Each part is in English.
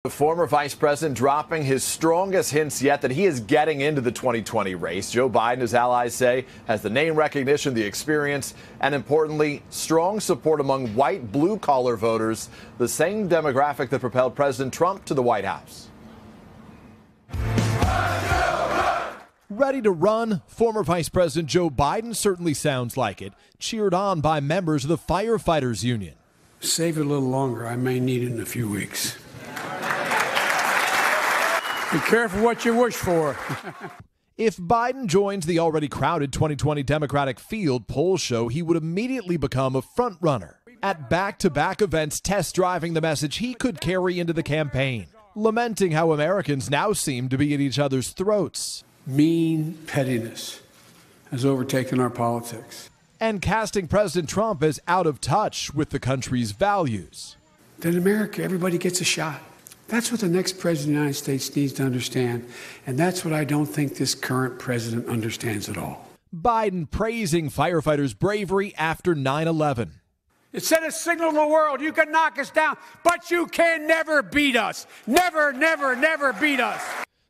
The former vice president dropping his strongest hints yet that he is getting into the 2020 race. Joe Biden, his allies say, has the name recognition, the experience, and importantly, strong support among white blue-collar voters, the same demographic that propelled President Trump to the White House. Ready to run? Former Vice President Joe Biden certainly sounds like it, cheered on by members of the Firefighters Union. Save it a little longer. I may need it in a few weeks. Be careful what you wish for. If Biden joins the already crowded 2020 Democratic field, polls show he would immediately become a frontrunner. At back-to-back events test driving the message he could carry into the campaign, lamenting how Americans now seem to be at each other's throats. Mean pettiness has overtaken our politics. And casting President Trump as out of touch with the country's values. That in America, everybody gets a shot. That's what the next president of the United States needs to understand, and that's what I don't think this current president understands at all. Biden praising firefighters' bravery after 9/11. It sent a signal to the world, you can knock us down, but you can never beat us. Never, never, never beat us.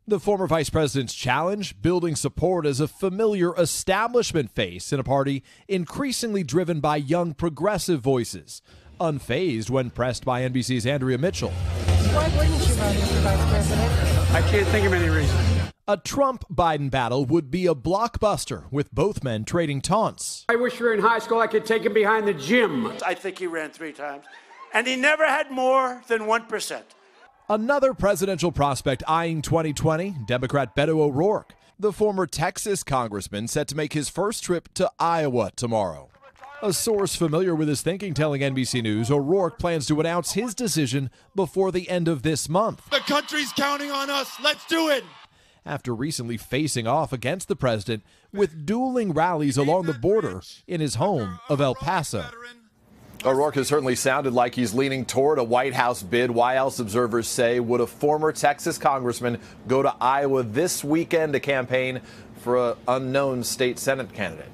The former vice president's challenge, building support as a familiar establishment face in a party increasingly driven by young progressive voices, unfazed when pressed by NBC's Andrea Mitchell. Why wouldn't you run as vice president? I can't think of any reason. A Trump-Biden battle would be a blockbuster, with both men trading taunts. I wish we were in high school. I could take him behind the gym. I think he ran 3 times, and he never had more than 1%. Another presidential prospect eyeing 2020, Democrat Beto O'Rourke, the former Texas congressman set to make his first trip to Iowa tomorrow. A source familiar with his thinking telling NBC News O'Rourke plans to announce his decision before the end of this month. The country's counting on us. Let's do it. After recently facing off against the president with dueling rallies along the border in his home of El Paso. O'Rourke has certainly sounded like he's leaning toward a White House bid. Why else, observers say, would a former Texas congressman go to Iowa this weekend to campaign for an unknown state Senate candidate?